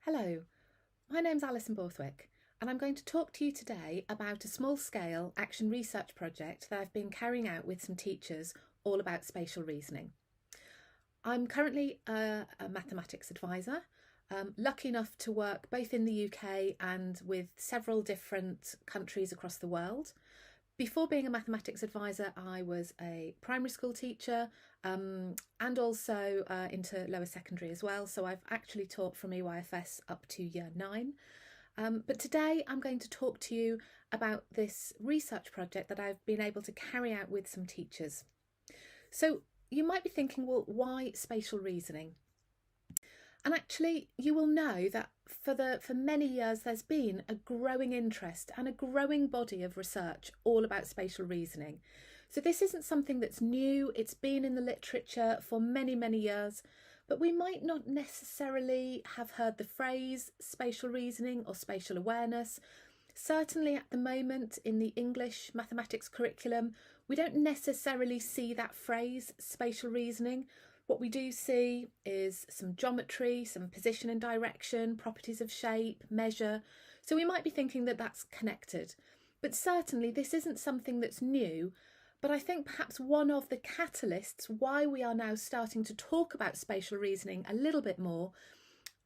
Hello, my name's Alison Borthwick, and I'm going to talk to you today about a small-scale action research project that I've been carrying out with some teachers all about spatial reasoning. I'm currently a mathematics advisor, lucky enough to work both in the UK and with several different countries across the world. Before being a mathematics advisor, I was a primary school teacher and also into lower secondary as well. So I've actually taught from EYFS up to year 9. But today I'm going to talk to you about this research project that I've been able to carry out with some teachers. So you might be thinking, well, why spatial reasoning? And actually, you will know that for many years there's been a growing interest and a growing body of research all about spatial reasoning. So this isn't something that's new, it's been in the literature for many, many years, but we might not necessarily have heard the phrase spatial reasoning or spatial awareness. Certainly at the moment in the English mathematics curriculum, we don't necessarily see that phrase spatial reasoning. What we do see is some geometry, some position and direction, properties of shape, measure. So we might be thinking that that's connected. But certainly this isn't something that's new. But I think perhaps one of the catalysts why we are now starting to talk about spatial reasoning a little bit more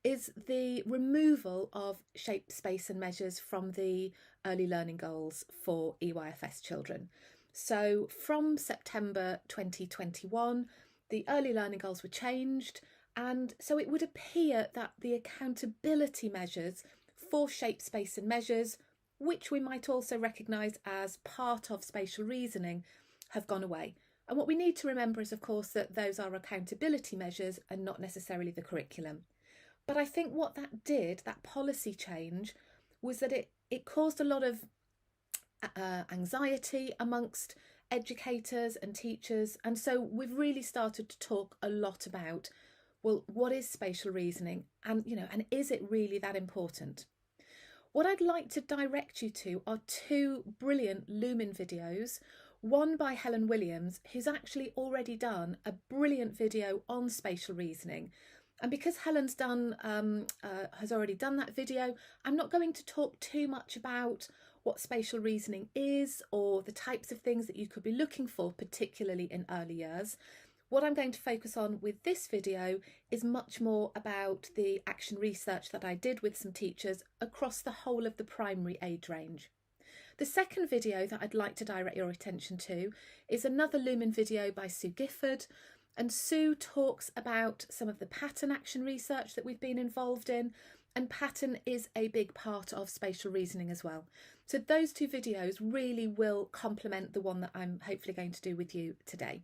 is the removal of shape, space and measures from the early learning goals for EYFS children. So from September 2021, the early learning goals were changed, and so it would appear that the accountability measures for shape, space and measures, which we might also recognise as part of spatial reasoning, have gone away. And what we need to remember is, of course, that those are accountability measures and not necessarily the curriculum. But I think what that did, that policy change, was that it caused a lot of anxiety amongst educators and teachers, and so we've really started to talk a lot about, well, what is spatial reasoning, and and is it really that important? What I'd like to direct you to are two brilliant Lumen videos, one by Helen Williams, who's actually already done a brilliant video on spatial reasoning. And because Helen's has already done that video, I'm not going to talk too much about what spatial reasoning is or the types of things that you could be looking for, particularly in early years. What I'm going to focus on with this video is much more about the action research that I did with some teachers across the whole of the primary age range. The second video that I'd like to direct your attention to is another Lumen video by Sue Gifford. And Sue talks about some of the pattern action research that we've been involved in, and pattern is a big part of spatial reasoning as well. So those two videos really will complement the one that I'm hopefully going to do with you today.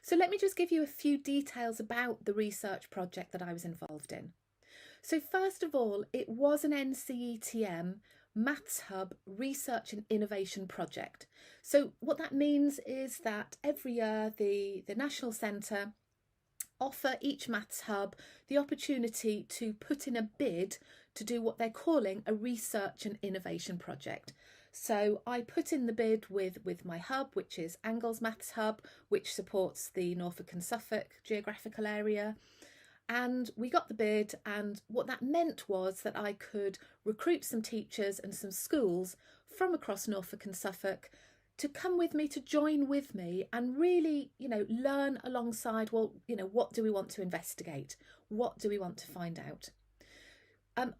So let me just give you a few details about the research project that I was involved in. So first of all, it was an NCETM Maths Hub Research and Innovation Project. So what that means is that every year the National Centre offer each Maths Hub the opportunity to put in a bid to do what they're calling a research and innovation project. So I put in the bid with my hub, which is Angles Maths Hub, which supports the Norfolk and Suffolk geographical area. And we got the bid, and what that meant was that I could recruit some teachers and some schools from across Norfolk and Suffolk to come with me, to join with me and really, learn alongside, what do we want to investigate? What do we want to find out?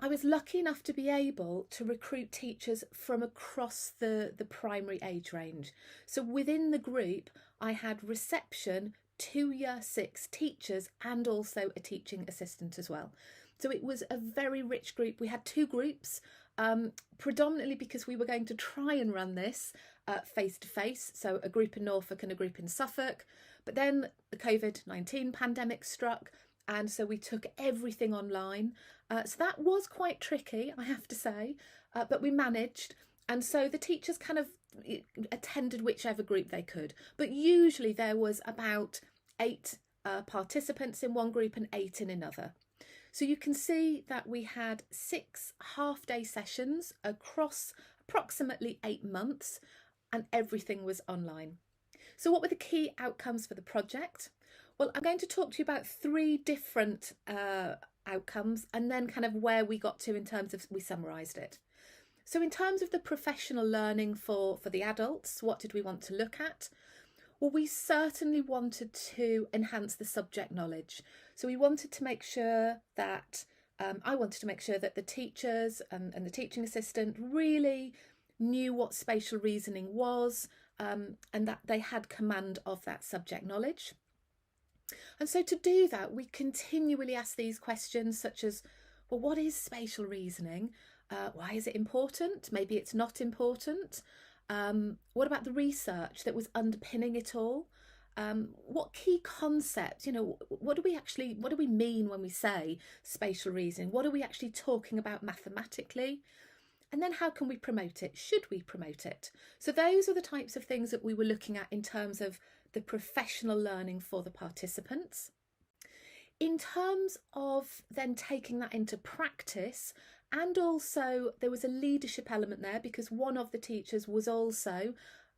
I was lucky enough to be able to recruit teachers from across the primary age range. So within the group, I had reception, 2 year 6 teachers and also a teaching assistant as well. So it was a very rich group. We had 2 groups, predominantly because we were going to try and run this face to face. So a group in Norfolk and a group in Suffolk. But then the COVID-19 pandemic struck, and so we took everything online. So that was quite tricky, I have to say, but we managed. And so the teachers kind of attended whichever group they could. But usually there was about 8 participants in one group and 8 in another. So you can see that we had 6 half-day sessions across approximately 8 months, and everything was online. So what were the key outcomes for the project? Well, I'm going to talk to you about 3 different outcomes, and then kind of where we got to in terms of, we summarised it. So in terms of the professional learning for the adults, what did we want to look at? Well, we certainly wanted to enhance the subject knowledge. So we wanted to make sure that, I wanted to make sure that the teachers and the teaching assistant really knew what spatial reasoning was, and that they had command of that subject knowledge. And so to do that, we continually ask these questions such as, well, what is spatial reasoning? Why is it important? Maybe it's not important. What about the research that was underpinning it all? What key concepts, what do we mean when we say spatial reasoning? What are we actually talking about mathematically? And then how can we promote it? Should we promote it? So those are the types of things that we were looking at in terms of the professional learning for the participants. In terms of then taking that into practice, and also there was a leadership element there because one of the teachers was also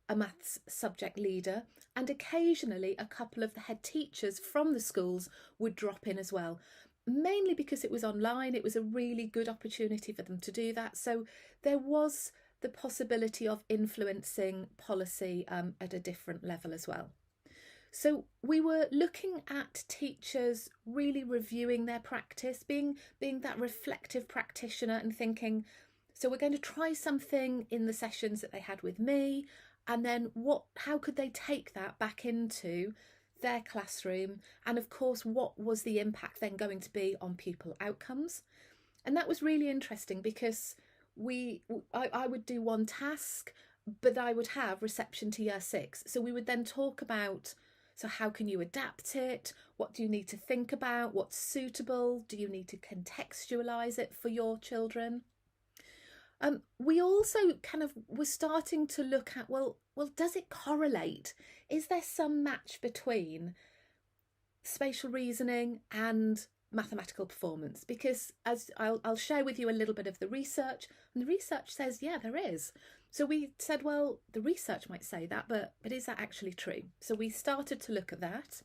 a maths subject leader, and occasionally a couple of the head teachers from the schools would drop in as well. Mainly because it was online, it was a really good opportunity for them to do that. So there was the possibility of influencing policy at a different level as well. So we were looking at teachers really reviewing their practice, being that reflective practitioner and thinking, so we're going to try something in the sessions that they had with me, and then how could they take that back into their classroom, and of course what was the impact then going to be on pupil outcomes. And that was really interesting because I would do one task, but I would have reception to year 6, so we would then talk about, so how can you adapt it? What do you need to think about? What's suitable? Do you need to contextualise it for your children? We also kind of were starting to look at, well, does it correlate? Is there some match between spatial reasoning and mathematical performance? Because as I'll share with you a little bit of the research, and the research says, yeah, there is. So we said, well, the research might say that, but is that actually true? So we started to look at that.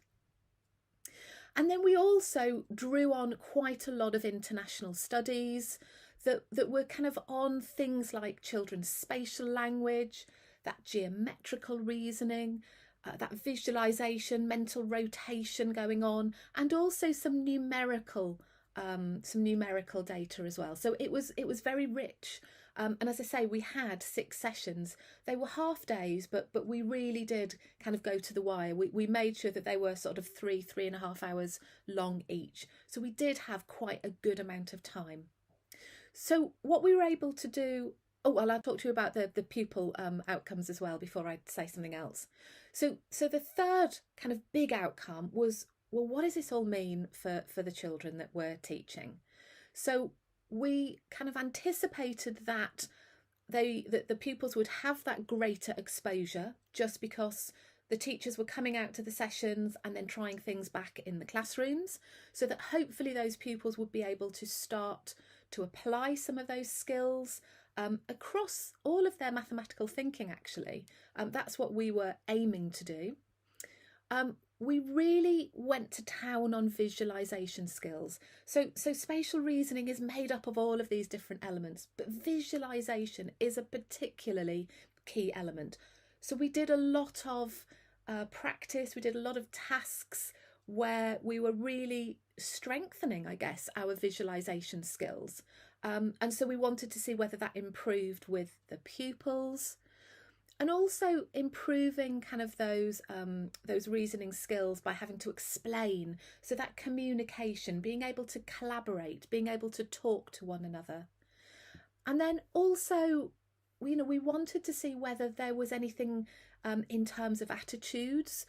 And then we also drew on quite a lot of international studies that were kind of on things like children's spatial language, that geometrical reasoning, that visualization, mental rotation going on, and also some numerical data as well. So it was very rich. And as I say, we had 6 sessions. They were half days, but we really did kind of go to the wire. We made sure that they were sort of 3.5 hours long each. So we did have quite a good amount of time. So what we were able to do, I'll talk to you about the pupil outcomes as well before I say something else. So the third kind of big outcome was, well, what does this all mean for the children that we're teaching? So we kind of anticipated that the pupils would have that greater exposure just because the teachers were coming out to the sessions and then trying things back in the classrooms, so that hopefully those pupils would be able to start to apply some of those skills across all of their mathematical thinking, actually. That's what we were aiming to do. We really went to town on visualization skills. So spatial reasoning is made up of all of these different elements, but visualization is a particularly key element. So we did a lot of practice, we did a lot of tasks where we were really strengthening, I guess, our visualization skills. And so we wanted to see whether that improved with the pupils, and also improving kind of those reasoning skills by having to explain. So that communication, being able to collaborate, being able to talk to one another. And then also, we wanted to see whether there was anything in terms of attitudes.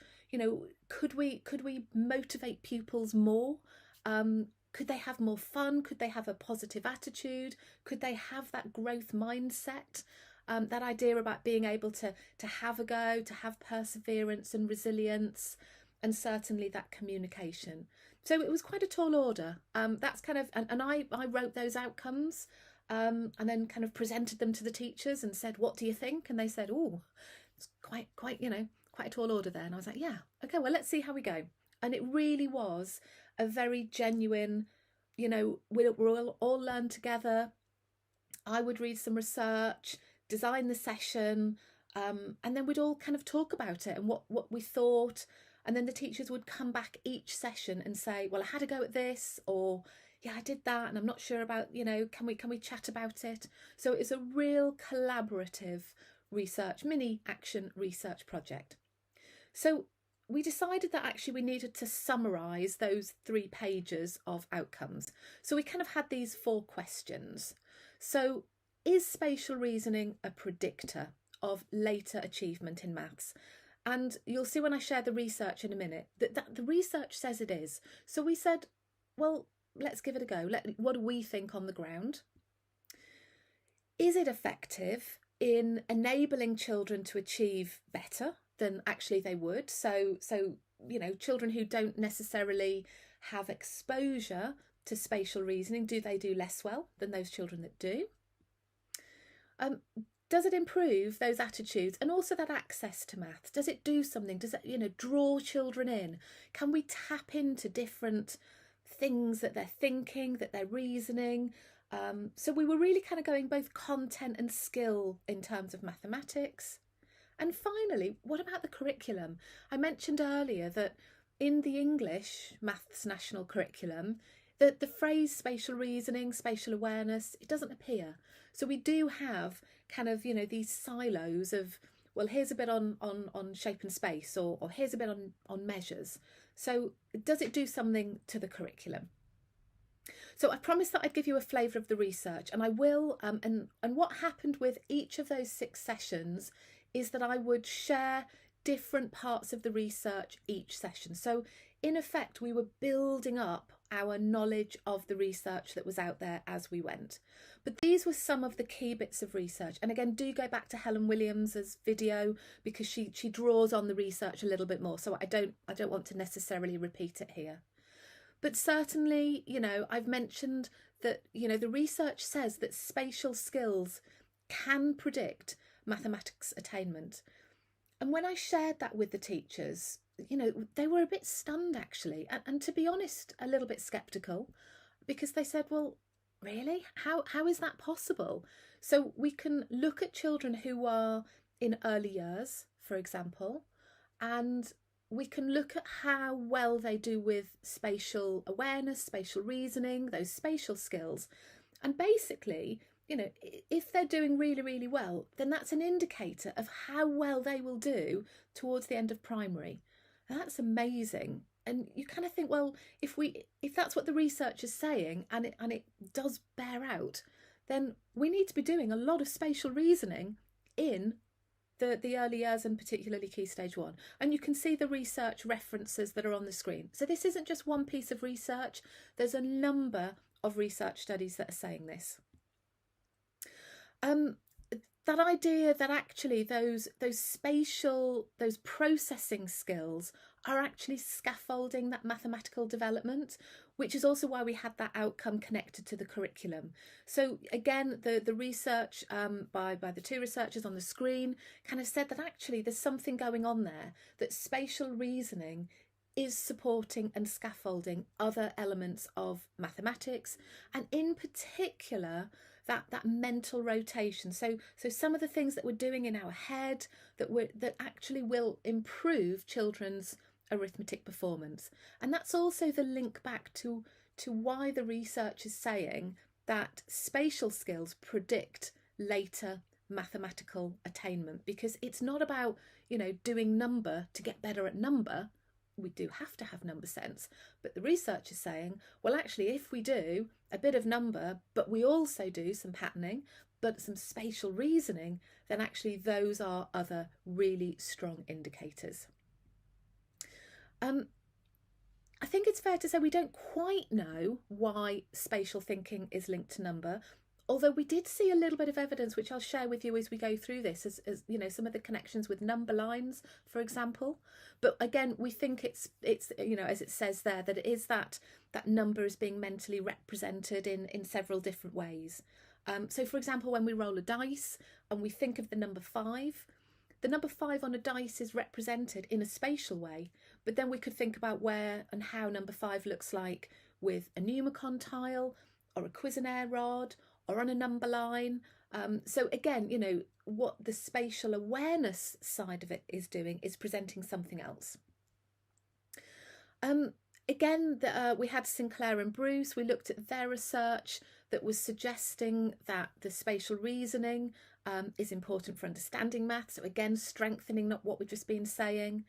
Could we motivate pupils more? Could they have more fun? Could they have a positive attitude? Could they have that growth mindset? That idea about being able to have a go, to have perseverance and resilience, and certainly that communication. So it was quite a tall order. That's kind of, and I wrote those outcomes and then kind of presented them to the teachers and said, what do you think? And they said, oh, it's quite a tall order there. And I was like, yeah, okay, well, let's see how we go. And it really was a very genuine, we'll all learn together. I would read some research, design the session, and then we'd all kind of talk about it and what we thought. And then the teachers would come back each session and say, well, I had a go at this, or yeah, I did that, and I'm not sure about, can we chat about it? So it's a real collaborative mini action research project. So we decided that actually we needed to summarise those 3 pages of outcomes. So we kind of had these 4 questions. So, is spatial reasoning a predictor of later achievement in maths? And you'll see when I share the research in a minute that the research says it is. So we said, well, let's give it a go. What do we think on the ground? Is it effective in enabling children to achieve better than actually they would? So children who don't necessarily have exposure to spatial reasoning, do they do less well than those children that do? Does it improve those attitudes and also that access to maths? Does it do something? Does it, draw children in? Can we tap into different things that they're thinking, that they're reasoning? So we were really kind of going both content and skill in terms of mathematics. And finally, what about the curriculum? I mentioned earlier that in the English Maths National Curriculum, the phrase spatial reasoning, spatial awareness, it doesn't appear. So we do have kind of, these silos of, well, here's a bit on shape and space, or here's a bit on measures. So does it do something to the curriculum? So I promised that I'd give you a flavour of the research, and I will. And what happened with each of those 6 sessions is that I would share different parts of the research each session. So in effect, we were building up our knowledge of the research that was out there as we went. But these were some of the key bits of research. And again, do go back to Helen Williams's video, because she draws on the research a little bit more. So I don't want to necessarily repeat it here. But certainly, I've mentioned that, the research says that spatial skills can predict mathematics attainment. And when I shared that with the teachers, they were a bit stunned, actually. And to be honest, a little bit sceptical, because they said, well, really? How is that possible? So we can look at children who are in early years, for example, and we can look at how well they do with spatial awareness, spatial reasoning, those spatial skills. And basically, if they're doing really, really well, then that's an indicator of how well they will do towards the end of primary. And that's amazing. And you kind of think, well, if that's what the research is saying, and it does bear out, then we need to be doing a lot of spatial reasoning in the early years, and particularly Key Stage 1. And you can see the research references that are on the screen. So this isn't just one piece of research. There's a number of research studies that are saying this. That idea that actually those processing skills are actually scaffolding that mathematical development, which is also why we had that outcome connected to the curriculum. So again, the research by the 2 researchers on the screen kind of said that actually there's something going on there, that spatial reasoning is supporting and scaffolding other elements of mathematics, and in particular that mental rotation. So some of the things that we're doing in our head that actually will improve children's arithmetic performance. And that's also the link back to why the research is saying that spatial skills predict later mathematical attainment, because it's not about doing number to get better at number. We do have to have number sense, but the research is saying, well, actually, if we do a bit of number, but we also do some patterning, but some spatial reasoning, then actually those are other really strong indicators. I think it's fair to say we don't quite know why spatial thinking is linked to number, although we did see a little bit of evidence, which I'll share with you as we go through this, as some of the connections with number lines, for example. But again, we think it's as it says there, that it is that number is being mentally represented in several different ways. So for example, when we roll a dice and we think of the number 5, the number 5 on a dice is represented in a spatial way, but then we could think about where and how number 5 looks like with a Numicon tile or a Cuisenaire rod or on a number line. So again, you know, what the spatial awareness side of it is doing is presenting something else. Again, we had Sinclair and Bruce. We looked at their research that was suggesting that the spatial reasoning is important for understanding math. So again, strengthening not what we've just been saying.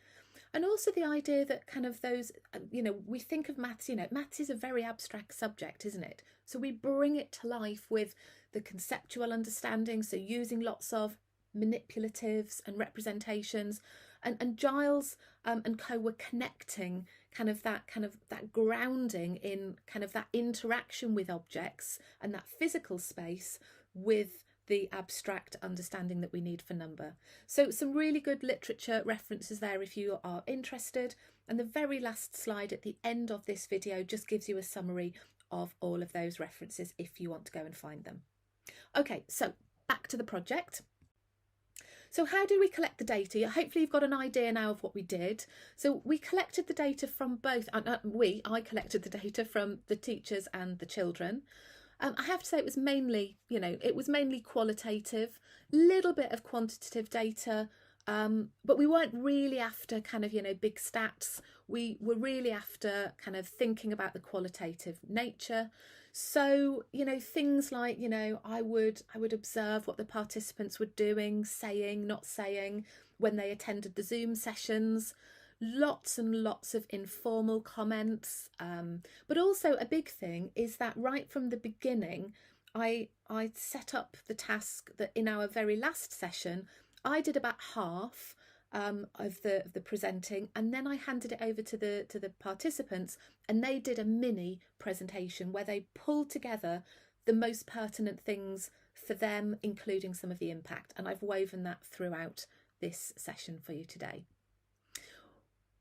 And also the idea that kind of those, you know, we think of maths, you know, maths is a very abstract subject, isn't it? So we bring it to life with the conceptual understanding. So using lots of manipulatives and representations. And Giles and co were connecting that grounding in kind of that interaction with objects and that physical space with the abstract understanding that we need for number. So some really good literature references there if you are interested. And the very last slide at the end of this video just gives you a summary of all of those references if you want to go and find them. Okay, so back to the project. So how did we collect the data? Hopefully you've got an idea now of what we did. So we collected the data from both, I collected the data from the teachers and the children. I have to say it was mainly, you know, it was mainly qualitative, little bit of quantitative data, but we weren't really after kind of, you know, big stats. We were really after kind of thinking about the qualitative nature. So, you know, things like, you know, I would observe what the participants were doing, saying, not saying, when they attended the Zoom sessions. Lots and lots of informal comments. But also a big thing is that right from the beginning, I set up the task that in our very last session, I did about half of the presenting, and then I handed it over to the participants, and they did a mini presentation where they pulled together the most pertinent things for them, including some of the impact, and I've woven that throughout this session for you today.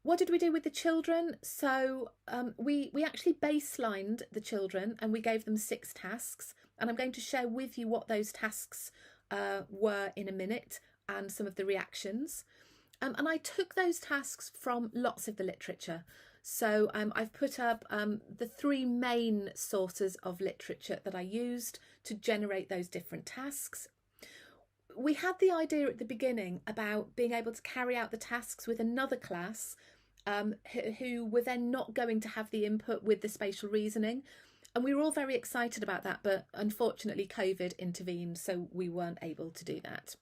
What did we do with the children? So we actually baselined the children and we gave them 6 tasks, and I'm going to share with you what those tasks were in a minute and some of the reactions. And I took those tasks from lots of the literature. So I've put up the 3 main sources of literature that I used to generate those different tasks. We had the idea at the beginning about being able to carry out the tasks with another class who were then not going to have the input with the spatial reasoning. And we were all very excited about that, but unfortunately COVID intervened, so we weren't able to do that.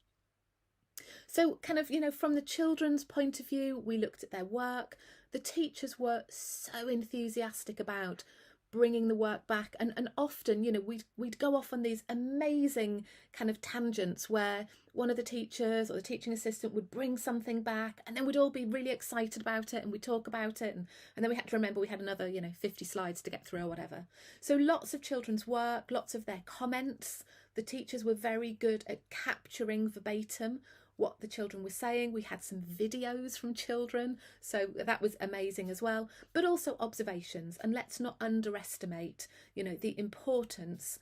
So kind of, you know, from the children's point of view, we looked at their work. The teachers were so enthusiastic about bringing the work back, and often, you know, we'd go off on these amazing kind of tangents where one of the teachers or the teaching assistant would bring something back, and then we'd all be really excited about it and we'd talk about it, and then we had to remember we had another, you know, 50 slides to get through or whatever. So lots of children's work, lots of their comments. The teachers were very good at capturing verbatim what the children were saying. We had some videos from children, so that was amazing as well, but also observations. And let's not underestimate, you know, the importance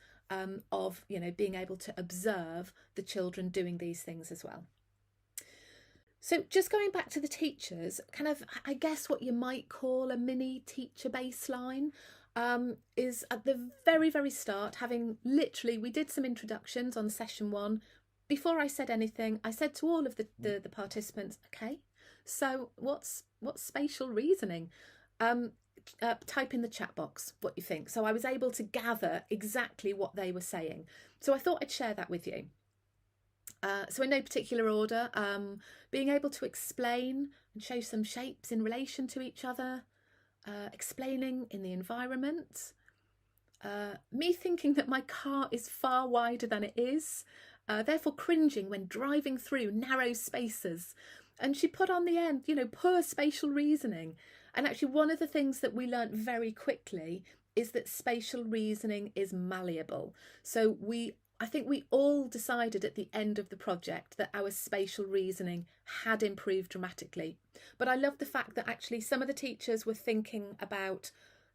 of, you know, being able to observe the children doing these things as well. So just going back to the teachers, kind of, I guess what you might call a mini teacher baseline is at the very, very start, having literally, we did some introductions on session 1. Before I said anything, I said to all of the participants, okay, so what's spatial reasoning? Type in the chat box what you think. So I was able to gather exactly what they were saying. So I thought I'd share that with you. So in no particular order, being able to explain and show some shapes in relation to each other, explaining in the environment, me thinking that my car is far wider than it is, therefore cringing when driving through narrow spaces. And she put on the end, you know, poor spatial reasoning. And actually one of the things that we learnt very quickly is that spatial reasoning is malleable. So I think we all decided at the end of the project that our spatial reasoning had improved dramatically. But I love the fact that actually some of the teachers were thinking about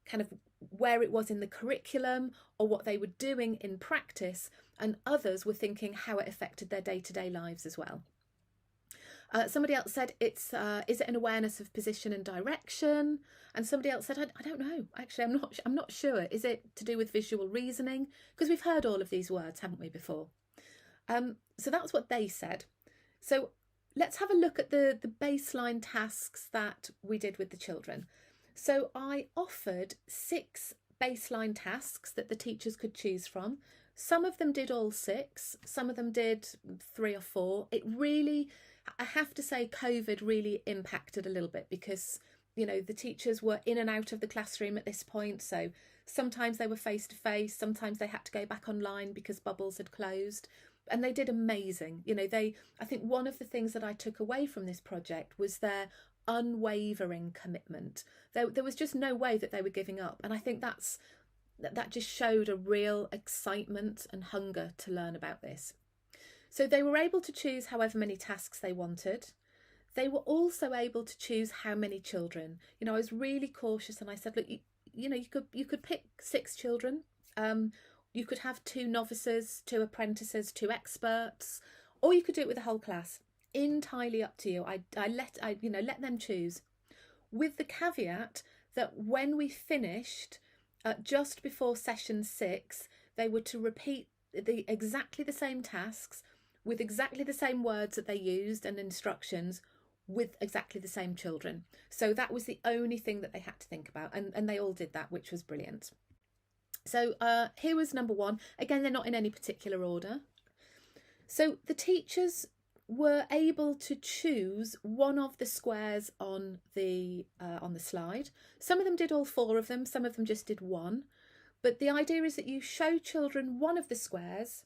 kind of where it was in the curriculum or what they were doing in practice, and others were thinking how it affected their day-to-day lives as well. Somebody else said is it an awareness of position and direction? And somebody else said, I don't know. Actually, I'm not sure. Is it to do with visual reasoning? Because we've heard all of these words, haven't we, before? So that's what they said. So let's have a look at the baseline tasks that we did with the children. So I offered 6 baseline tasks that the teachers could choose from. Some of them did all 6, some of them did 3 or 4. It really, I have to say, COVID really impacted a little bit because, you know, the teachers were in and out of the classroom at this point. So sometimes they were face to face, sometimes they had to go back online because bubbles had closed. And they did amazing. You know, I think one of the things that I took away from this project was their unwavering commitment. There was just no way that they were giving up. And I think that just showed a real excitement and hunger to learn about this. So they were able to choose however many tasks they wanted. They were also able to choose how many children. You know, I was really cautious and I said, look, you know, you could pick 6 children. You could have 2 novices, 2 apprentices, 2 experts, or you could do it with the whole class. Entirely up to you. I let them choose, with the caveat that when we finished, just before session 6, they were to repeat exactly the same tasks with exactly the same words that they used and instructions with exactly the same children. So that was the only thing that they had to think about, and they all did that, which was brilliant. So here was number 1. Again, they're not in any particular order. So the teachers were able to choose one of the squares on the slide. Some of them did all 4 of them, some of them just did 1. But the idea is that you show children one of the squares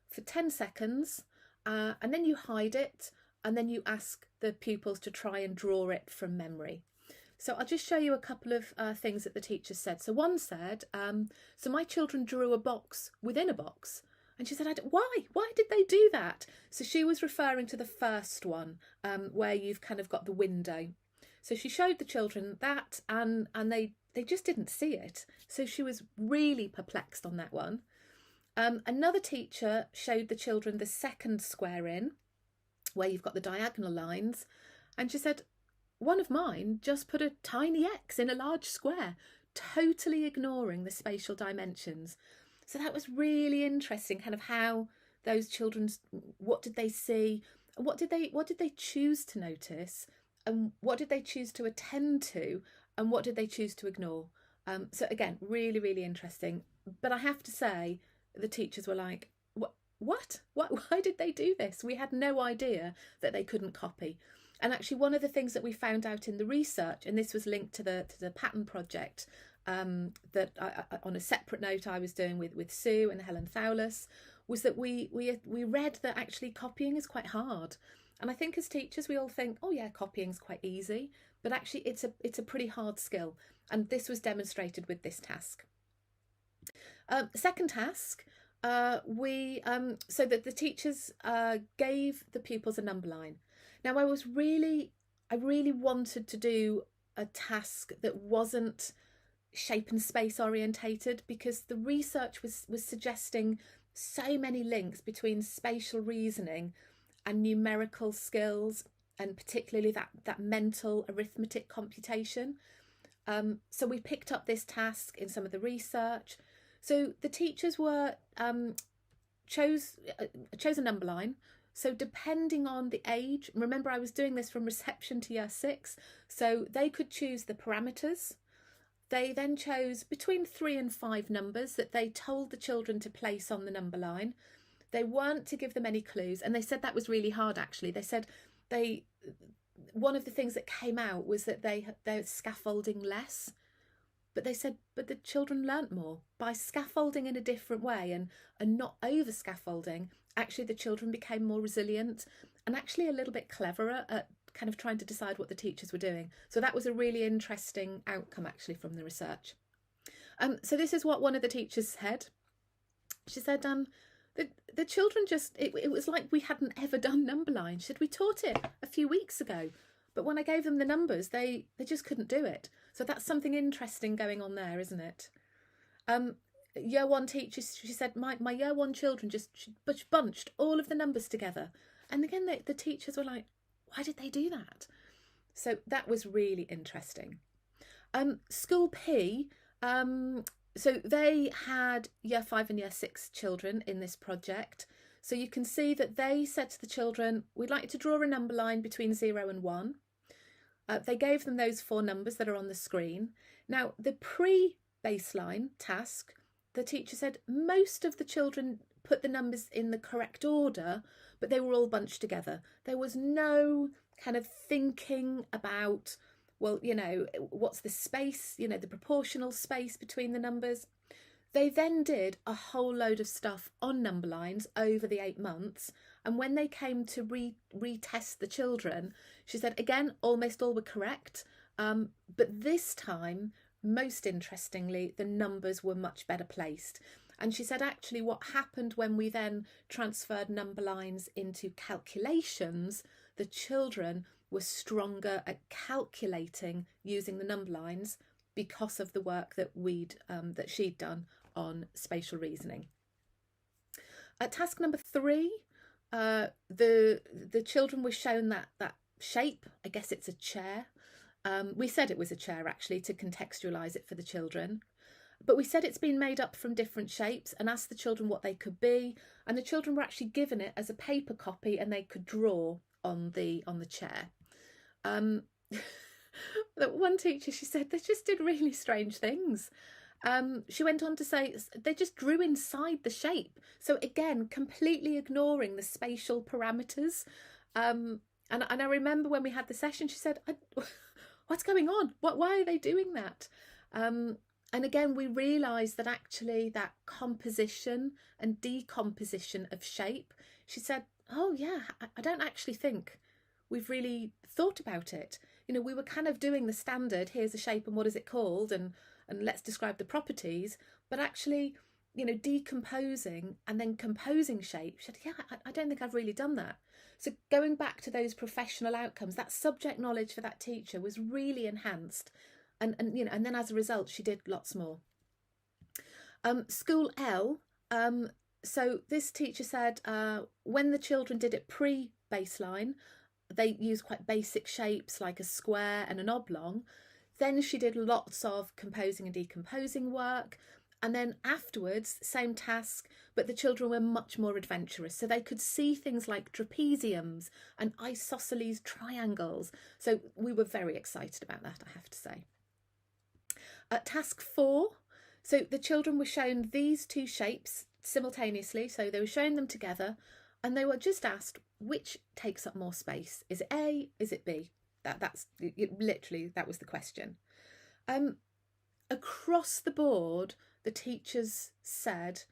for 10 seconds and then you hide it, and then you ask the pupils to try and draw it from memory. So I'll just show you a couple of things that the teachers said. So one said, so my children drew a box within a box. And she said, why did they do that? So she was referring to the first one, where you've kind of got the window. So she showed the children that, and they just didn't see it. So she was really perplexed on that one. Another teacher showed the children the second square in, where you've got the diagonal lines. And she said, one of mine just put a tiny X in a large square, totally ignoring the spatial dimensions. So that was really interesting, kind of how those children, what did they see? What did they choose to notice? And what did they choose to attend to? And what did they choose to ignore? So again, really, really interesting. But I have to say, the teachers were like, what? Why did they do this? We had no idea that they couldn't copy. And actually, one of the things that we found out in the research, and this was linked to the pattern project, that on a separate note I was doing with Sue and Helen Thowless, was that we read that actually copying is quite hard. And I think as teachers we all think, oh yeah, copying's quite easy, but actually it's a pretty hard skill, and this was demonstrated with this task. Second task, so that the teachers gave the pupils a number line. Now I really wanted to do a task that wasn't shape and space orientated, because the research was suggesting so many links between spatial reasoning and numerical skills, and particularly that mental arithmetic computation. So we picked up this task in some of the research. So the teachers were chose a number line. So depending on the age, remember I was doing this from reception to year 6, so they could choose the parameters. They then chose between 3 and 5 numbers that they told the children to place on the number line. They weren't to give them any clues, and they said that was really hard actually. They said one of the things that came out was that they're scaffolding less. But they said, but the children learnt more by scaffolding in a different way and not over scaffolding. Actually, the children became more resilient and actually a little bit cleverer at kind of trying to decide what the teachers were doing. So that was a really interesting outcome actually from the research. So this is what one of the teachers said. She said, the children just, it was like we hadn't ever done number line. She said, we taught it a few weeks ago, but when I gave them the numbers, they just couldn't do it. So that's something interesting going on there, isn't it? Year 1 teacher, she said, my year 1 children just bunched all of the numbers together. And again, the teachers were like, why did they do that? So that was really interesting. School P, so they had year 5 and year 6 children in this project. So you can see that they said to the children, we'd like you to draw a number line between 0 and 1. They gave them those 4 numbers that are on the screen. Now, the pre-baseline task, the teacher said most of the children put the numbers in the correct order, but they were all bunched together. There was no kind of thinking about, well, you know, what's the space, you know, the proportional space between the numbers. They then did a whole load of stuff on number lines over the 8 months. And when they came to retest the children, she said, again, almost all were correct. But this time, most interestingly, the numbers were much better placed. And she said, actually, what happened when we then transferred number lines into calculations, the children were stronger at calculating using the number lines because of the work that that she'd done on spatial reasoning. At task number 3, the children were shown that shape. I guess it's a chair. We said it was a chair, actually, to contextualise it for the children. But we said it's been made up from different shapes and asked the children what they could be. And the children were actually given it as a paper copy and they could draw on the chair. One teacher, she said, they just did really strange things. She went on to say they just drew inside the shape. So again, completely ignoring the spatial parameters. And I remember when we had the session, she said, what's going on? Why are they doing that? And again, we realised that actually that composition and decomposition of shape, she said, oh yeah, I don't actually think we've really thought about it. You know, we were kind of doing the standard, here's a shape and what is it called, and let's describe the properties, but actually, you know, decomposing and then composing shape, she said, yeah, I don't think I've really done that. So going back to those professional outcomes, that subject knowledge for that teacher was really enhanced. And you know, and then as a result, she did lots more. School L, so this teacher said when the children did it pre-baseline, they used quite basic shapes like a square and an oblong. Then she did lots of composing and decomposing work. And then afterwards, same task, but the children were much more adventurous. So they could see things like trapeziums and isosceles triangles. So we were very excited about that, I have to say. Task 4, so the children were shown these 2 shapes simultaneously. So they were showing them together and they were just asked, which takes up more space? Is it A? Is it B? That's literally, that was the question. Across the board, the teachers said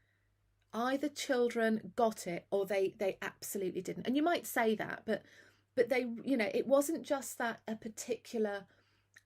either children got it or they absolutely didn't. And you might say that, but they, you know, it wasn't just that a particular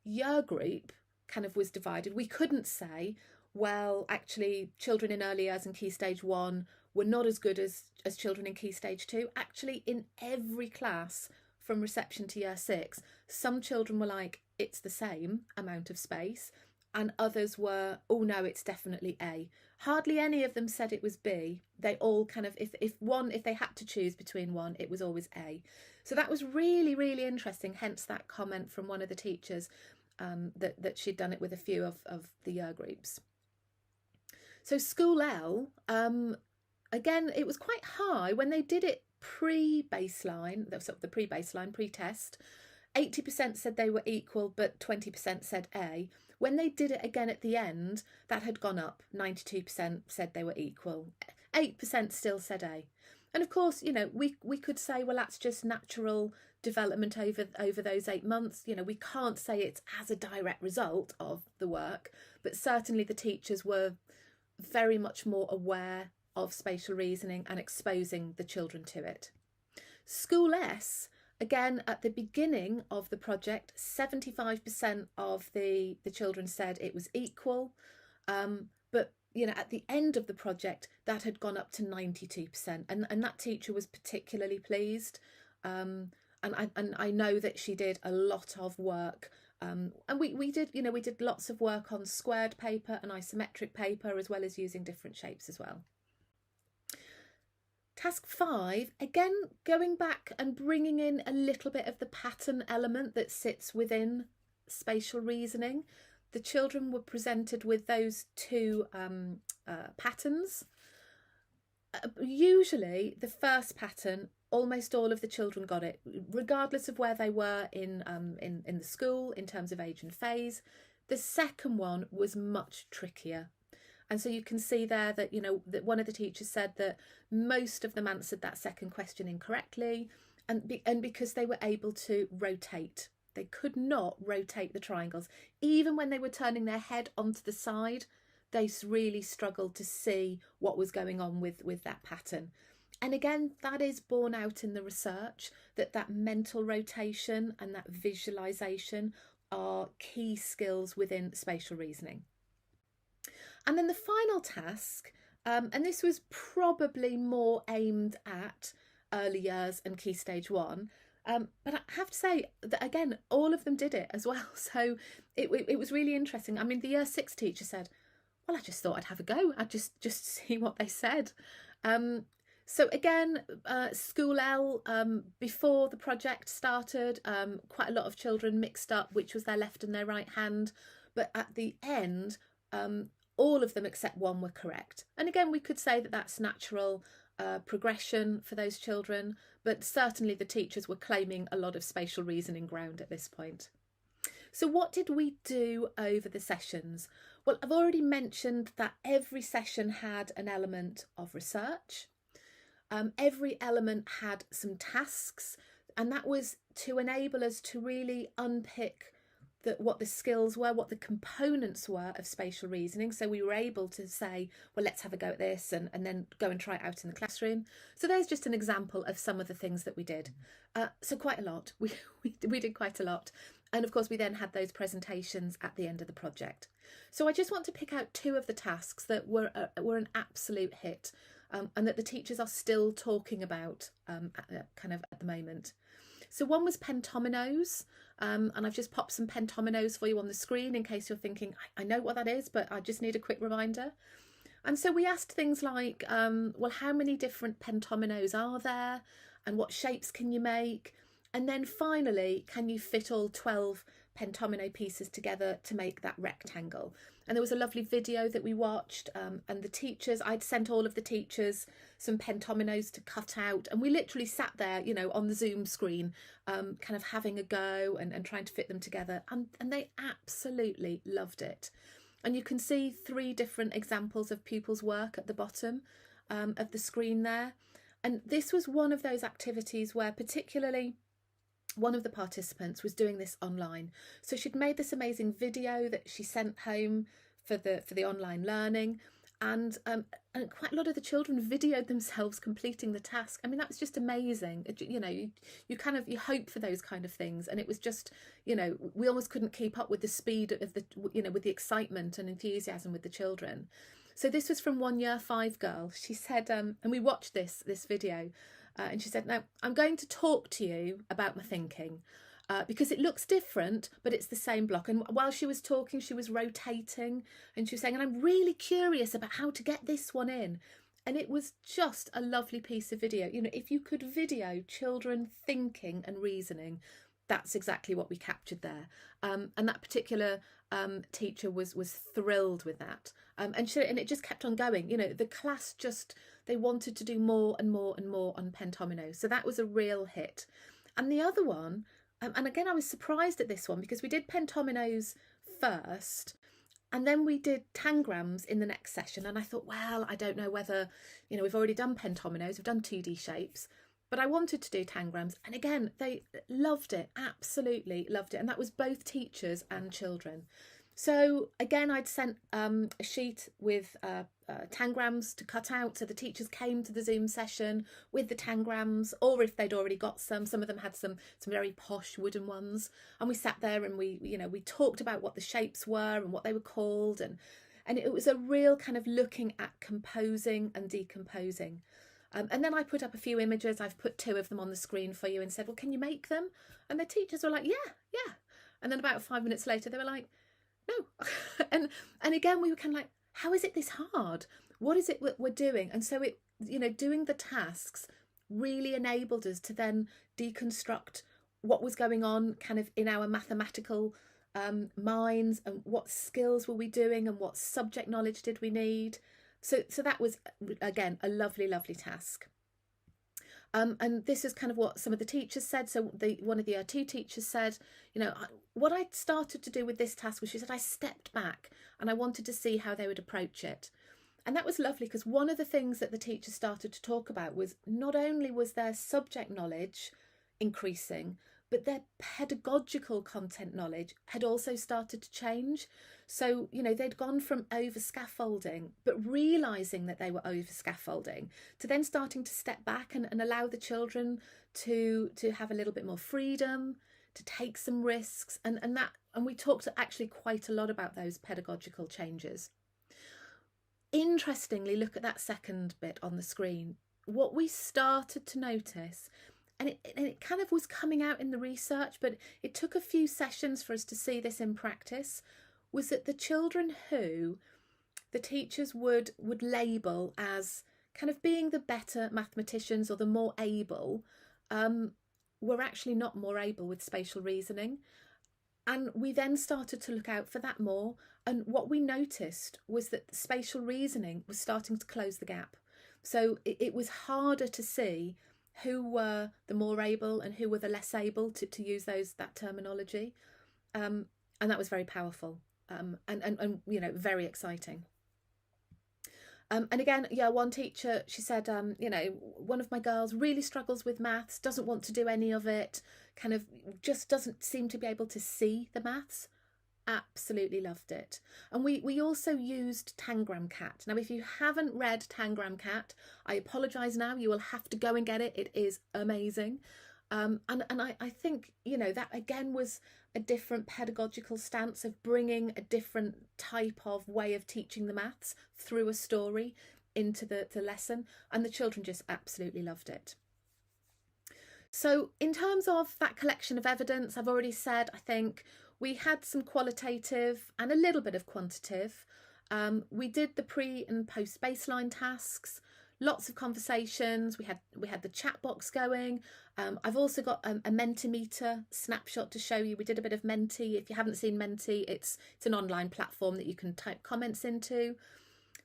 year group kind of was divided. We couldn't say, well, actually children in early years and key stage 1 were not as good as children in key stage 2. Actually, in every class from reception to year 6, some children were like, it's the same amount of space, and others were, oh no, it's definitely A. Hardly any of them said it was B. They all kind of, if they had to choose between one, it was always A. So that was really, really interesting, hence that comment from one of the teachers that she'd done it with a few of the year groups. So School L, again, it was quite high when they did it pre-baseline, the pre-baseline, pre-test. 80% said they were equal, but 20% said A. When they did it again at the end, that had gone up. 92% said they were equal. 8% still said A. And of course, you know, we could say, well, that's just natural development over those 8 months. You know, we can't say it's as a direct result of the work, but certainly the teachers were very much more aware of spatial reasoning and exposing the children to it. School S, again, at the beginning of the project, 75% of the children said it was equal, but you know, at the end of the project, that had gone up to 92%, and that teacher was particularly pleased. And I know that she did a lot of work, and we did lots of work on squared paper and isometric paper, as well as using different shapes as well. Task 5, again, going back and bringing in a little bit of the pattern element that sits within spatial reasoning. The children were presented with those two patterns. Usually the first pattern, almost all of the children got it, regardless of where they were in the school in terms of age and phase. The second one was much trickier. And so you can see there that, you know, that one of the teachers said that most of them answered that second question incorrectly, and because they were able to rotate. They could not rotate the triangles. Even when they were turning their head onto the side, they really struggled to see what was going on with that pattern. And again, that is borne out in the research, that mental rotation and that visualization are key skills within spatial reasoning. And then the final task, and this was probably more aimed at early years and Key Stage 1, but I have to say that, again, all of them did it as well. So it was really interesting. I mean, the Year 6 teacher said, well, I just thought I'd have a go. I'd just see what they said. So again, School L, before the project started, quite a lot of children mixed up which was their left and their right hand. But at the end, all of them except one were correct. And again, we could say that that's natural progression for those children, but certainly the teachers were claiming a lot of spatial reasoning ground at this point. So what did we do over the sessions? Well, I've already mentioned that every session had an element of research. Every element had some tasks, and that was to enable us to really unpick what the skills were, what the components were of spatial reasoning. So we were able to say, well, let's have a go at this and then go and try it out in the classroom. So there's just an example of some of the things that we did. So quite a lot. We did quite a lot. And of course, we then had those presentations at the end of the project. So I just want to pick out two of the tasks that were an absolute hit, and that the teachers are still talking about kind of at the moment. So one was pentominoes, and I've just popped some pentominoes for you on the screen in case you're thinking, I know what that is, but I just need a quick reminder. And so we asked things like, well, how many different pentominoes are there, and what shapes can you make? And then finally, can you fit all 12 pentomino pieces together to make that rectangle? And there was a lovely video that we watched, and the teachers, I'd sent all of the teachers some pentominoes to cut out, and we literally sat there, you know, on the Zoom screen, kind of having a go and trying to fit them together, and they absolutely loved it. And you can see 3 different examples of pupils' work at the bottom of the screen there. And this was one of those activities where particularly one of the participants was doing this online. So she'd made this amazing video that she sent home for the online learning, and quite a lot of the children videoed themselves completing the task. I mean, that was just amazing. You know, you hope for those kind of things, and it was just, you know, we almost couldn't keep up with the speed of the, you know, with the excitement and enthusiasm with the children. So this was from one Year 5 girl. She said, and we watched this video. And she said, now, I'm going to talk to you about my thinking because it looks different, but it's the same block. And while she was talking, she was rotating and she was saying, and I'm really curious about how to get this one in. And it was just a lovely piece of video. You know, if you could video children thinking and reasoning, that's exactly what we captured there. And that particular teacher was thrilled with that. And it just kept on going. You know, the class they wanted to do more and more and more on pentomino. So that was a real hit. And the other one, and again, I was surprised at this one because we did pentominos first, and then we did tangrams in the next session. And I thought, well, I don't know whether, you know, we've already done pentominos, we've done 2D shapes, but I wanted to do tangrams. And again, they loved it, absolutely loved it. And that was both teachers and children. So again, I'd sent a sheet with tangrams to cut out. So the teachers came to the Zoom session with the tangrams, or if they'd already got some of them had some very posh wooden ones. And we sat there and we talked about what the shapes were and what they were called. And it was a real kind of looking at composing and decomposing. And then I put up a few images. I've put 2 of them on the screen for you and said, well, can you make them? And the teachers were like, yeah. And then about 5 minutes later, they were like, no. and again, we were kind of like, how is it this hard? What is it that we're doing? And so it, doing the tasks really enabled us to then deconstruct what was going on kind of in our mathematical minds, and what skills were we doing and what subject knowledge did we need. So that was, again, a lovely, lovely task. And this is kind of what some of the teachers said. So one of the year 2 teachers said, what I started to do with this task was, she said, I stepped back and I wanted to see how they would approach it. And that was lovely, because one of the things that the teachers started to talk about was, not only was their subject knowledge increasing, but their pedagogical content knowledge had also started to change. So, they'd gone from over scaffolding, but realising that they were over scaffolding, to then starting to step back and allow the children to have a little bit more freedom, to take some risks. And we talked actually quite a lot about those pedagogical changes. Interestingly, look at that second bit on the screen. What we started to notice, and it kind of was coming out in the research, but it took a few sessions for us to see this in practice, was that the children who the teachers would label as kind of being the better mathematicians or the more able, were actually not more able with spatial reasoning. And we then started to look out for that more. And what we noticed was that spatial reasoning was starting to close the gap. So it was harder to see who were the more able and who were the less able, to use that terminology. And that was very powerful, and very exciting. And again, one teacher, she said, one of my girls really struggles with maths, doesn't want to do any of it, kind of just doesn't seem to be able to see the maths. Absolutely loved it. And we also used Tangram Cat. Now, if you haven't read Tangram Cat, I apologise now, you will have to go and get it. It is amazing. And I think, that again was a different pedagogical stance of bringing a different type of way of teaching the maths through a story into the lesson, and the children just absolutely loved it. So in terms of that collection of evidence, I've already said, I think we had some qualitative and a little bit of quantitative. We did the pre and post baseline tasks, lots of conversations. We had the chat box going. I've also got a Mentimeter snapshot to show you. We did a bit of Menti. If you haven't seen Menti, it's an online platform that you can type comments into.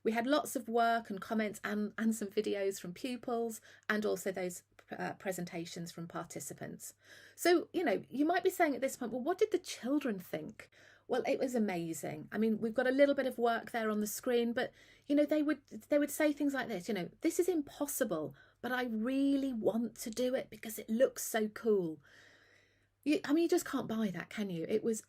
We had lots of work and comments and some videos from pupils, and also those presentations from participants. So, you might be saying at this point, well, what did the children think? Well, it was amazing. I mean, we've got a little bit of work there on the screen, but, they would say things like this, this is impossible, but I really want to do it because it looks so cool. You just can't buy that, can you? It was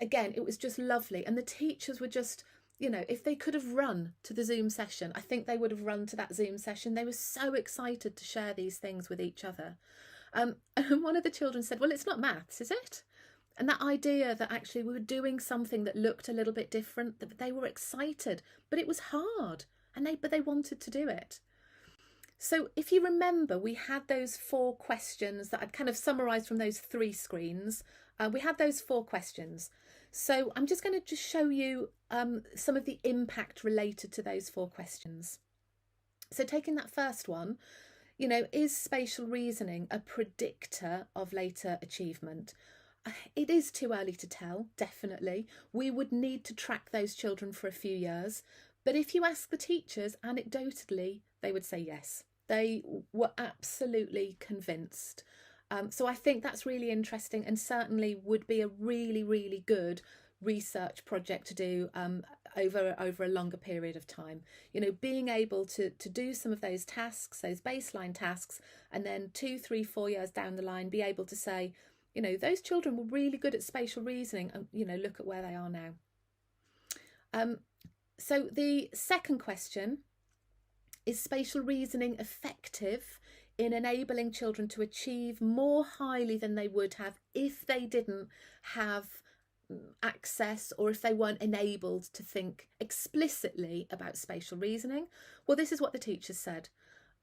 just lovely. And the teachers were just, if they could have run to the Zoom session, I think they would have run to that Zoom session. They were so excited to share these things with each other. And one of the children said, well, it's not maths, is it? And that idea that actually we were doing something that looked a little bit different, that they were excited, but it was hard, but they wanted to do it. So if you remember, we had those 4 questions that I'd kind of summarised from those 3 screens. We had those 4 questions. So I'm just going to show you some of the impact related to those 4 questions. So taking that first one, is spatial reasoning a predictor of later achievement? It is too early to tell, definitely. We would need to track those children for a few years. But if you ask the teachers, anecdotally, they would say yes. They were absolutely convinced. So I think that's really interesting, and certainly would be a really, really good research project to do over a longer period of time. Being able to do some of those tasks, those baseline tasks, and then 2, 3, 4 years down the line, be able to say, those children were really good at spatial reasoning, and, look at where they are now. So the second question, is spatial reasoning effective in enabling children to achieve more highly than they would have if they didn't have access, or if they weren't enabled to think explicitly about spatial reasoning? Well, this is what the teachers said.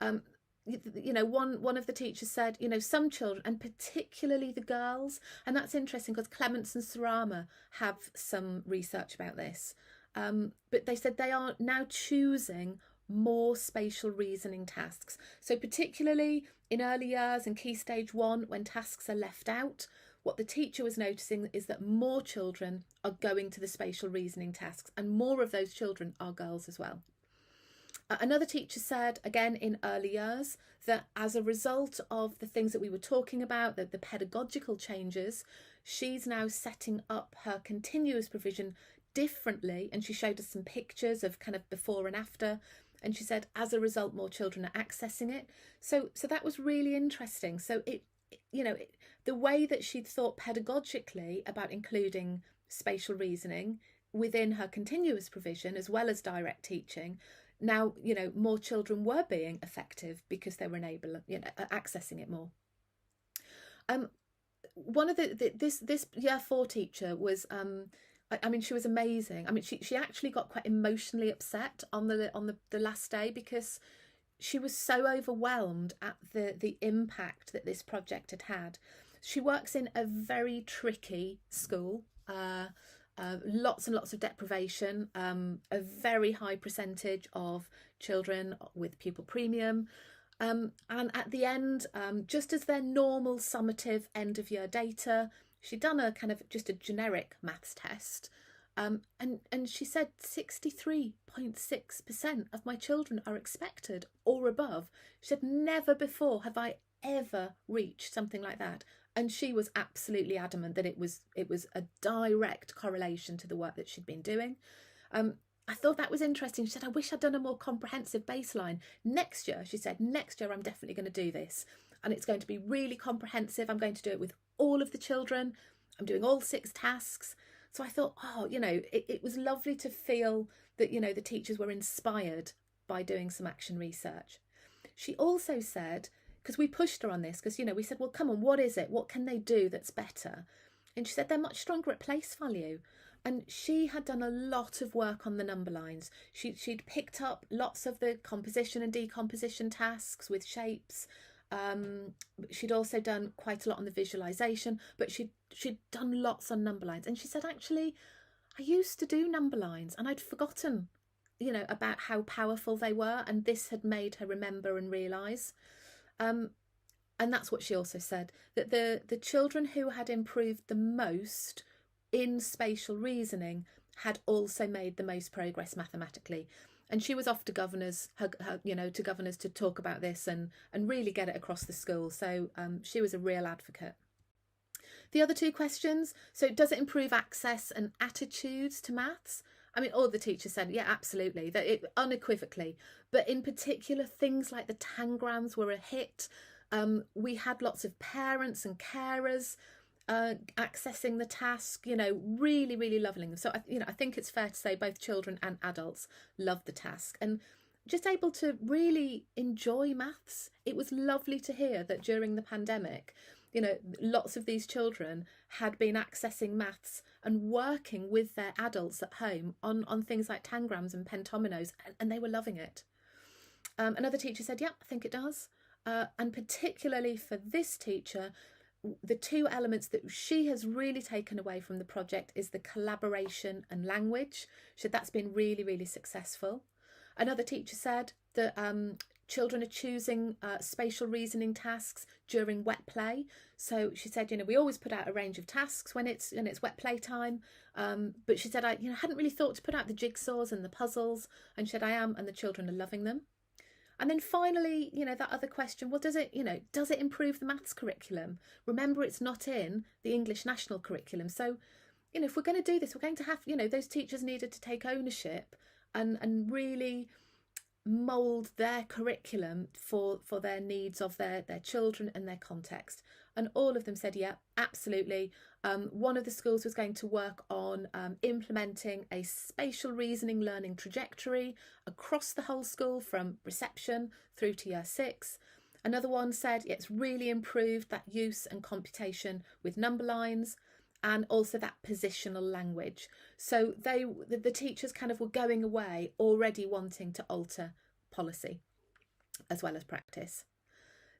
One of the teachers said, some children, and particularly the girls, and that's interesting because Clements and Sarama have some research about this, but they said they are now choosing more spatial reasoning tasks. So particularly in early years and key stage 1, when tasks are left out, what the teacher was noticing is that more children are going to the spatial reasoning tasks, and more of those children are girls as well. Another teacher said, again in early years, that as a result of the things that we were talking about, the pedagogical changes, she's now setting up her continuous provision differently, and she showed us some pictures of kind of before and after, and she said as a result more children are accessing it. So that was really interesting. So the way that she'd thought pedagogically about including spatial reasoning within her continuous provision as well as direct teaching, now more children were being effective because they were accessing it more. One of this year 4 teacher was I mean, she was amazing. I mean, she actually got quite emotionally upset on the last day because she was so overwhelmed at the impact that this project had had. She works in a very tricky school, lots and lots of deprivation, a very high percentage of children with pupil premium. And at the end, just as their normal summative end of year data, she'd done a kind of just a generic maths test, and she said 63.6% of my children are expected or above. She said, never before have I ever reached something like that. And she was absolutely adamant that it was a direct correlation to the work that she'd been doing. I thought that was interesting. She said, I wish I'd done a more comprehensive baseline. Next year, she said, next year I'm definitely going to do this. And it's going to be really comprehensive. I'm going to do it with all of the children. I'm doing all 6 tasks. So I thought, it was lovely to feel that, the teachers were inspired by doing some action research. She also said, because we pushed her on this, because, we said, well, come on, what is it? What can they do that's better? And she said they're much stronger at place value. And she had done a lot of work on the number lines. She'd picked up lots of the composition and decomposition tasks with shapes. She'd also done quite a lot on the visualization, but she'd done lots on number lines. And she said, actually, I used to do number lines and I'd forgotten, about how powerful they were. And this had made her remember and realise. And that's what she also said, that the children who had improved the most in spatial reasoning had also made the most progress mathematically. And she was off to governors, to governors to talk about this and really get it across the school. So she was a real advocate. The other 2 questions, so does it improve access and attitudes to maths? I mean, all the teachers said, yeah, absolutely, that it unequivocally. But in particular, things like the tangrams were a hit. We had lots of parents and carers accessing the task, really, really loving them. So, I think it's fair to say both children and adults loved the task and just able to really enjoy maths. It was lovely to hear that during the pandemic, lots of these children had been accessing maths and working with their adults at home on things like tangrams and pentominoes, and they were loving it. Another teacher said, yeah, I think it does. And particularly for this teacher, the 2 elements that she has really taken away from the project is the collaboration and language. She said that's been really, really successful. Another teacher said that children are choosing spatial reasoning tasks during wet play. So she said, we always put out a range of tasks when it's wet play time. But she said, I hadn't really thought to put out the jigsaws and the puzzles. And she said, I am, and the children are loving them. And then finally, that other question, well, does it improve the maths curriculum? Remember, it's not in the English national curriculum. So, if we're going to do this, we're going to have, those teachers needed to take ownership and really mould their curriculum for their needs of their children and their context. And all of them said, yeah, absolutely. One of the schools was going to work on implementing a spatial reasoning learning trajectory across the whole school from reception through to year 6. Another one said it's really improved that use and computation with number lines and also that positional language. So the teachers kind of were going away already wanting to alter policy as well as practice.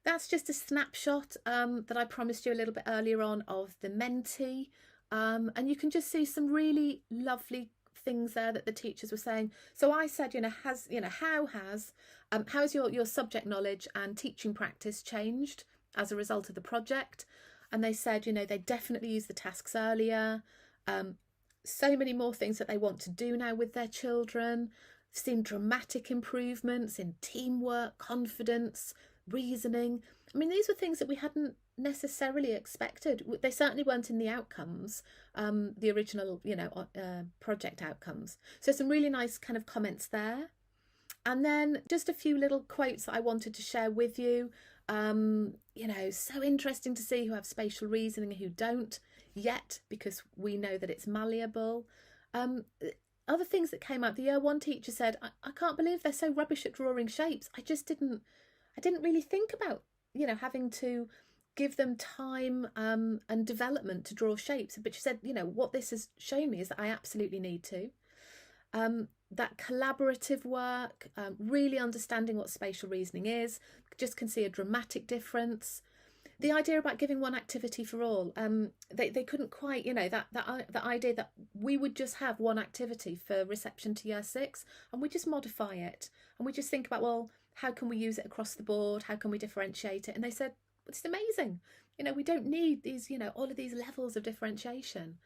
That's just a snapshot that I promised you a little bit earlier on of the Menti. And you can just see some really lovely things there that the teachers were saying. So I said, how has your subject knowledge and teaching practice changed as a result of the project? And they said, they definitely use the tasks earlier. So many more things that they want to do now with their children. Seen dramatic improvements in teamwork, confidence, reasoning. I mean, these were things that we hadn't necessarily expected. They certainly weren't in the outcomes, the original, project outcomes. So some really nice kind of comments there. And then just a few little quotes that I wanted to share with you. So interesting to see who have spatial reasoning and who don't yet, because we know that it's malleable. Other things that came out, the year one teacher said, I can't believe they're so rubbish at drawing shapes. I didn't really think about, having to give them time and development to draw shapes. But she said, what this has shown me is that I absolutely need to. That collaborative work, really understanding what spatial reasoning is, just can see a dramatic difference. The idea about giving one activity for all, they couldn't quite, that idea that we would just have one activity for reception to year 6 and we just modify it. And we just think about, well, how can we use it across the board? How can we differentiate it? And they said, it's amazing. We don't need these, all of these levels of differentiation.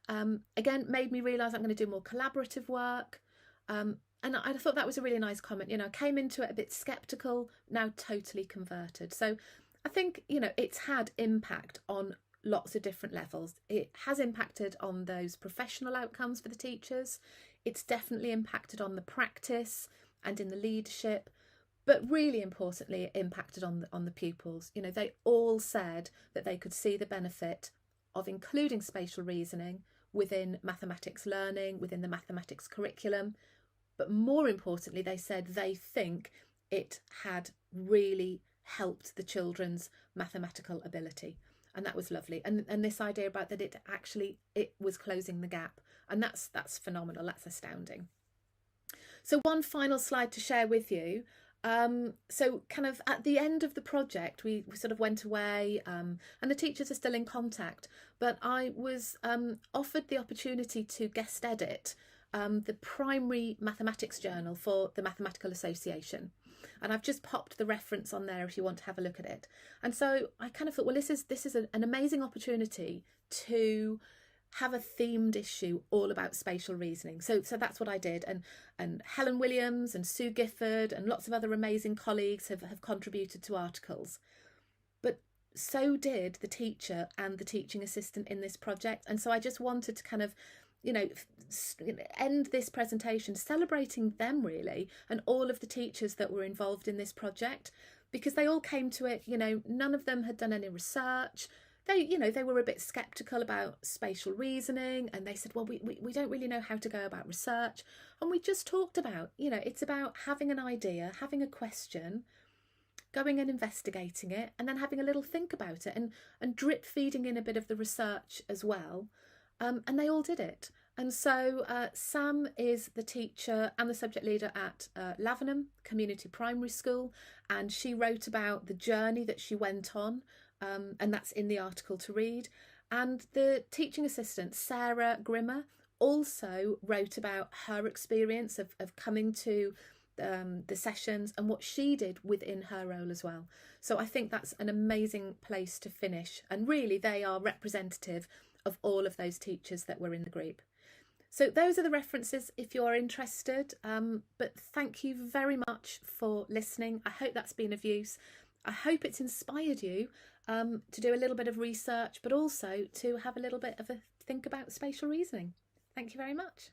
Again, made me realise I'm going to do more collaborative work. And I thought that was a really nice comment. I came into it a bit sceptical, now totally converted. So I think, it's had impact on lots of different levels. It has impacted on those professional outcomes for the teachers. It's definitely impacted on the practice and in the leadership. But really importantly, it impacted on the pupils. They all said that they could see the benefit of including spatial reasoning within mathematics learning, within the mathematics curriculum. But more importantly, they said they think it had really helped the children's mathematical ability. And that was lovely. And this idea about that it was closing the gap. And that's phenomenal. That's astounding. So one final slide to share with you. So kind of at the end of the project, we sort of went away and the teachers are still in contact, but I was offered the opportunity to guest edit the primary mathematics journal for the Mathematical Association. And I've just popped the reference on there if you want to have a look at it. And so I kind of thought, well, this is an amazing opportunity to have a themed issue all about spatial reasoning. So that's what I did. And Helen Williams and Sue Gifford and lots of other amazing colleagues have contributed to articles. But so did the teacher and the teaching assistant in this project. And so I just wanted to kind of, end this presentation celebrating them really, and all of the teachers that were involved in this project, because they all came to it, none of them had done any research. They were a bit sceptical about spatial reasoning, and they said, well, we don't really know how to go about research. And we just talked about, it's about having an idea, having a question, going and investigating it, and then having a little think about it and drip feeding in a bit of the research as well. And they all did it. And so Sam is the teacher and the subject leader at Lavenham Community Primary School, and she wrote about the journey that she went on, and that's in the article to read. And the teaching assistant, Sarah Grimmer, also wrote about her experience of coming to the sessions and what she did within her role as well. So I think that's an amazing place to finish. And really, they are representative of all of those teachers that were in the group. So those are the references if you're interested. But thank you very much for listening. I hope that's been of use. I hope it's inspired you to do a little bit of research, but also to have a little bit of a think about spatial reasoning. Thank you very much.